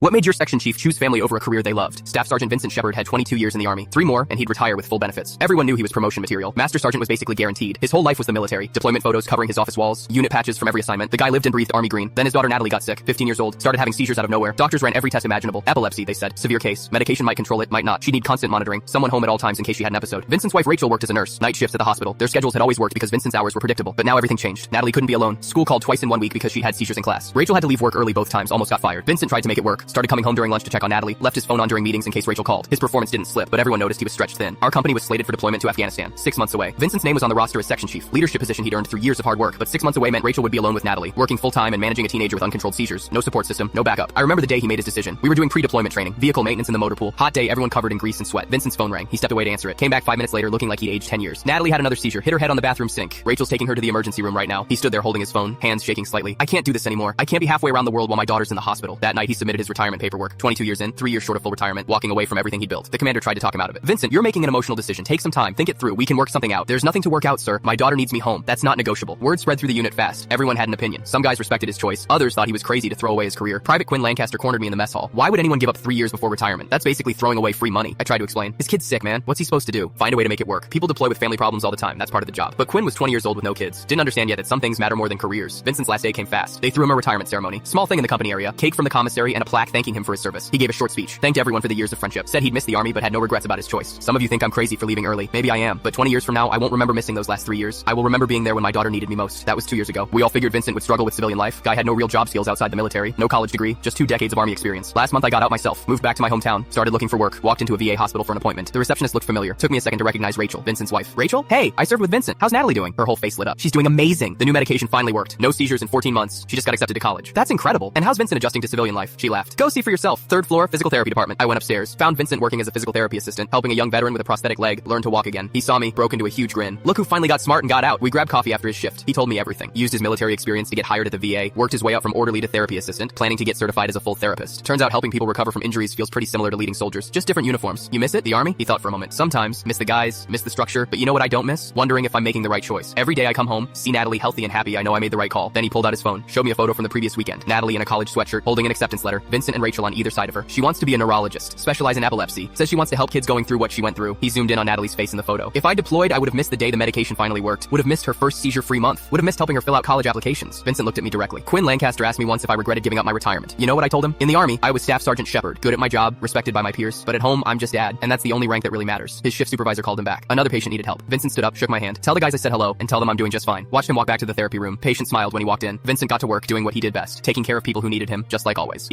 What made your section chief choose family over a career they loved? Staff Sergeant Vincent Shepard had 22 years in the Army, 3 more, and he'd retire with full benefits. Everyone knew he was promotion material. Master Sergeant was basically guaranteed. His whole life was the military. Deployment photos covering his office walls, unit patches from every assignment. The guy lived and breathed Army green. Then his daughter Natalie got sick, 15 years old, started having seizures out of nowhere. Doctors ran every test imaginable. Epilepsy, they said. Severe case. Medication might control it, might not. She'd need constant monitoring. Someone home at all times in case she had an episode. Vincent's wife Rachel worked as a nurse, night shifts at the hospital. Their schedules had always worked because Vincent's hours were predictable. But now everything changed. Natalie couldn't be alone. School called twice in 1 week because she had seizures in class. Rachel had to leave work early both times, almost got fired. Vincent tried to make it work. Started coming home during lunch to check on Natalie, left his phone on during meetings in case Rachel called. His performance didn't slip, but everyone noticed he was stretched thin. Our company was slated for deployment to Afghanistan, 6 months away. Vincent's name was on the roster as section chief, leadership position he'd earned through years of hard work, but 6 months away meant Rachel would be alone with Natalie, working full-time and managing a teenager with uncontrolled seizures. No support system, no backup. I remember the day he made his decision. We were doing pre-deployment training, vehicle maintenance in the motor pool. Hot day, everyone covered in grease and sweat. Vincent's phone rang. He stepped away to answer it. Came back 5 minutes later looking like he'd aged 10 years. Natalie had another seizure, hit her head on the bathroom sink. Rachel's taking her to the emergency room right now. He stood there holding his phone, hands shaking slightly. I can't do this anymore. I can't be halfway around the world while my daughter's in the hospital. That night he submitted his retirement paperwork. 22 years in, 3 years short of full retirement, walking away from everything he built. The commander tried to talk him out of it. Vincent, you're making an emotional decision. Take some time. Think it through. We can work something out. There's nothing to work out, sir. My daughter needs me home. That's not negotiable. Word spread through the unit fast. Everyone had an opinion. Some guys respected his choice. Others thought he was crazy to throw away his career. Private Quinn Lancaster cornered me in the mess hall. Why would anyone give up 3 years before retirement? That's basically throwing away free money. I tried to explain. His kid's sick, man. What's he supposed to do? Find a way to make it work. People deploy with family problems all the time. That's part of the job. But Quinn was 20 years old with no kids. Didn't understand yet that some things matter more than careers. Vincent's last day came fast. They threw him a retirement ceremony. Small thing in the company area. Cake from the commissary and a plaque thanking him for his service. He gave a short speech. Thanked everyone for the years of friendship. Said he'd missed the Army but had no regrets about his choice. Some of you think I'm crazy for leaving early. Maybe I am. But 20 years from now, I won't remember missing those last 3 years. I will remember being there when my daughter needed me most. That was 2 years ago. We all figured Vincent would struggle with civilian life. Guy had no real job skills outside the military. No college degree. Just 2 decades of Army experience. Last month I got out myself. Moved back to my hometown. Started looking for work. Walked into a VA hospital for an appointment. The receptionist looked familiar. Took me a second to recognize Rachel, Vincent's wife. Rachel? Hey, I served with Vincent. How's Natalie doing? Her whole face lit up. She's doing amazing. The new medication finally worked. No seizures in 14 months. She just got accepted to college. That's incredible. And how's Vincent adjusting to civilian life? She laughed. Go see for yourself. 3rd floor, physical therapy department. I went upstairs. Found Vincent working as a physical therapy assistant, helping a young veteran with a prosthetic leg learn to walk again. He saw me, broke into a huge grin. Look who finally got smart and got out. We grabbed coffee after his shift. He told me everything. Used his military experience to get hired at the VA. Worked his way up from orderly to therapy assistant, planning to get certified as a full therapist. Turns out helping people recover from injuries feels pretty similar to leading soldiers. Just different uniforms. You miss it? The Army? He thought for a moment. Sometimes. Miss the guys, miss the structure, but you know what I don't miss? Wondering if I'm making the right choice. Every day I come home, see Natalie healthy and happy, I know I made the right call. Then he pulled out his phone, showed me a photo from the previous weekend. Natalie in a college sweatshirt, holding an acceptance letter. Vincent and Rachel on either side of her. She wants to be a neurologist, specialize in epilepsy. Says she wants to help kids going through what she went through. He zoomed in on Natalie's face in the photo. If I deployed, I would have missed the day the medication finally worked. Would have missed her first seizure-free month. Would have missed helping her fill out college applications. Vincent looked at me directly. Quinn Lancaster asked me once if I regretted giving up my retirement. You know what I told him? In the Army, I was Staff Sergeant Shepard. Good at my job, respected by my peers. But at home, I'm just dad, and that's the only rank that really matters. His shift supervisor called him back. Another patient needed help. Vincent stood up, shook my hand. Tell the guys I said hello, and tell them I'm doing just fine. Watched him walk back to the therapy room. Patient smiled when he walked in. Vincent got to work doing what he did best, taking care of people who needed him, just like always.